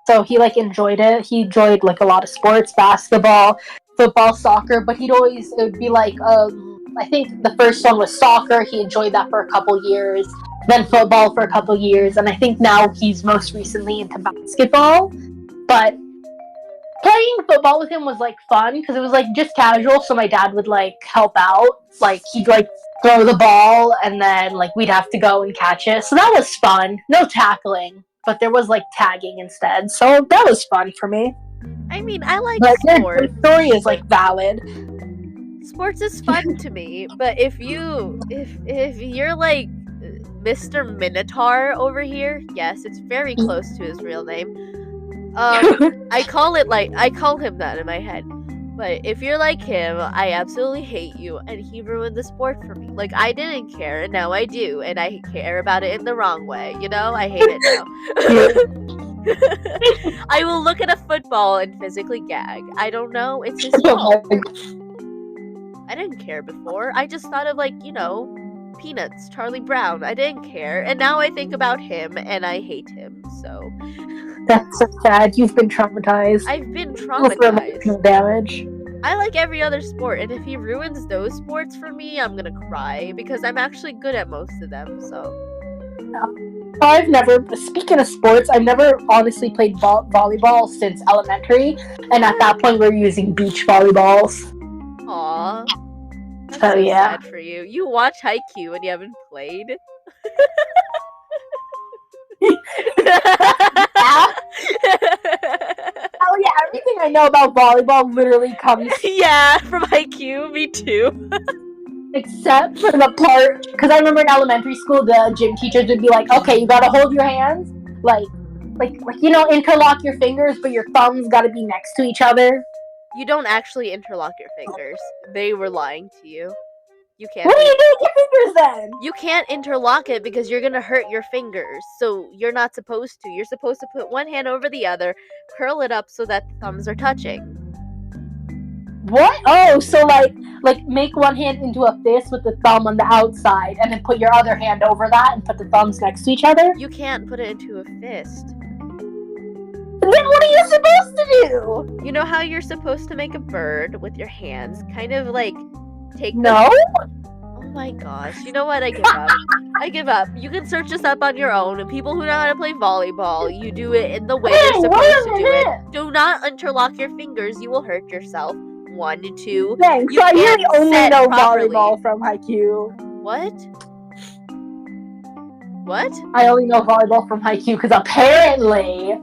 So he like enjoyed it. He enjoyed like a lot of sports, basketball, football, soccer, but it would be like I think the first one was soccer. He enjoyed that for a couple years. Then football for a couple years, and I think now he's most recently into basketball. But playing football with him was like fun because it was like just casual, so my dad would like help out. Like he'd like throw the ball and then like we'd have to go and catch it. So that was fun. No tackling, but there was like tagging instead. So that was fun for me.
I mean, I like
But
sports.
the story is like valid.
Sports is fun to me, but if you're like Mr. Minotaur over here, yes, it's very close to his real name. I call him that in my head. But if you're like him, I absolutely hate you, and he ruined the sport for me. Like, I didn't care, and now I do, and I care about it in the wrong way, you know? I hate it now. I will look at a football and physically gag. I don't know, it's his fault. I didn't care before. I just thought of, like, you know, Peanuts, Charlie Brown. I didn't care, and now I think about him, and I hate him, so...
That's so sad. You've been traumatized.
I've been traumatized.
Damage.
I like every other sport, and if he ruins those sports for me, I'm gonna cry because I'm actually good at most of them. So
I've never. Speaking of sports, I've never honestly played volleyball since elementary, and at that point, we were using beach volleyballs.
Aw, that's
so yeah.
Sad for you. You watch Haikyuu and you haven't played.
Oh yeah, everything I know about volleyball literally comes
from Haikyuu, me too.
Except for the part, because I remember in elementary school the gym teachers would be like, okay, you gotta hold your hands, like you know, interlock your fingers, but your thumbs gotta be next to each other.
You don't actually interlock your fingers. They were lying to you. You can't.
What are you doing with your fingers then?
You can't interlock it because you're gonna hurt your fingers. So you're not supposed to. You're supposed to put one hand over the other, curl it up so that the thumbs are touching.
What? Oh, so like make one hand into a fist with the thumb on the outside, and then put your other hand over that and put the thumbs next to each other?
You can't put it into a fist.
Then what are you supposed to do?
You know how you're supposed to make a bird with your hands? Kind of like take
No?
Oh my gosh. You know what? I give up. I give up. You can search this up on your own. And people who know how to play volleyball, you do it in the way you're supposed to do it. Do not interlock your fingers. You will hurt yourself. 1, 2.
Thanks.
You
So I really
can't
only
set
know
properly.
volleyball from Haikyuu.
What? What?
I only know volleyball from Haikyuu because apparently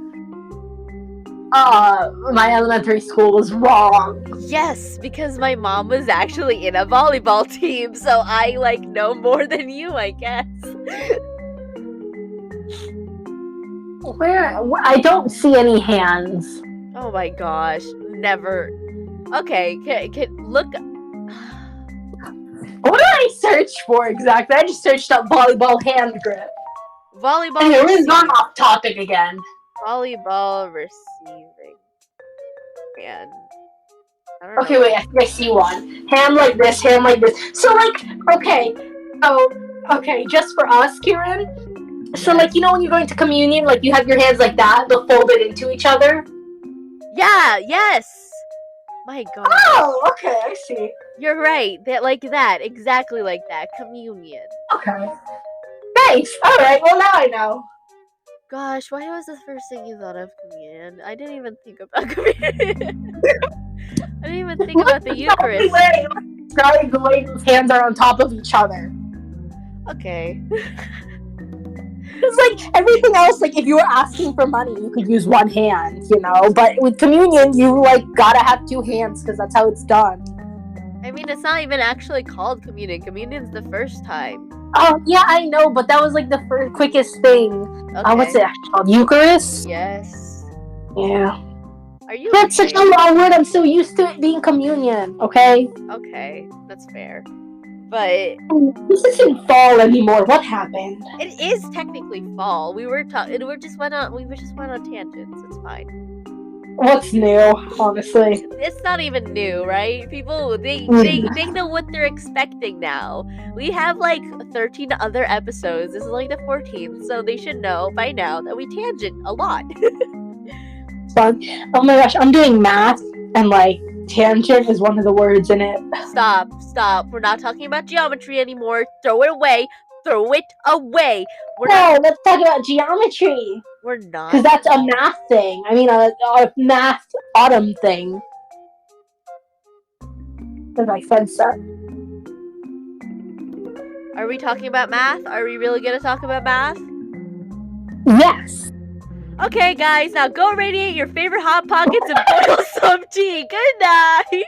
my elementary school was wrong.
Yes, because my mom was actually in a volleyball team, so I know more than you, I guess.
Where? I don't see any hands.
Oh my gosh, never. Okay, can look.
What did I search for exactly? I just searched up volleyball hand grip.
Volleyball.
And we're gone off topic again.
Volleyball receiving hand.
Okay, wait, I think I see one. Hand like this, hand like this. So, okay. Okay, just for us, Kirann. So, you know when you're going to communion, you have your hands like that, they'll fold it into each other?
Yeah, yes! My god.
Oh, okay, I see.
You're right, that, exactly like that, communion.
Okay. Thanks! Alright, well now I know.
Gosh, why was the first thing you thought of communion? I didn't even think about communion. I didn't even think about the Eucharist.
Describe the way those hands are on top of each other.
Okay.
It's everything else, if you were asking for money, you could use one hand, but with communion, you, gotta have two hands, because that's how it's done.
I mean, it's not even actually called communion. Communion's the first time.
Oh, yeah, I know, but that was, the first, quickest thing.
Okay.
What's it actually called? Eucharist?
Yes.
Yeah.
Are you
That's such a long word, I'm so used to it being communion, okay?
Okay, that's fair. But
this isn't fall anymore. What happened?
It is technically fall. We just went on tangents. It's fine.
What's new, honestly?
It's not even new, right? People they know what they're expecting now. We have 13 other episodes. This is the 14th, so they should know by now that we tangent a lot.
Fun. Oh my gosh, I'm doing math and tangent is one of the words in it.
Stop. We're not talking about geometry anymore. Throw it away.
Let's talk about geometry.
We're not.
Because that's a math thing. I mean, a math autumn thing. Because I said so.
Are we talking about math? Are we really going to talk about math?
Yes.
Okay, guys, now go radiate your favorite Hot Pockets and boil some tea. Good night.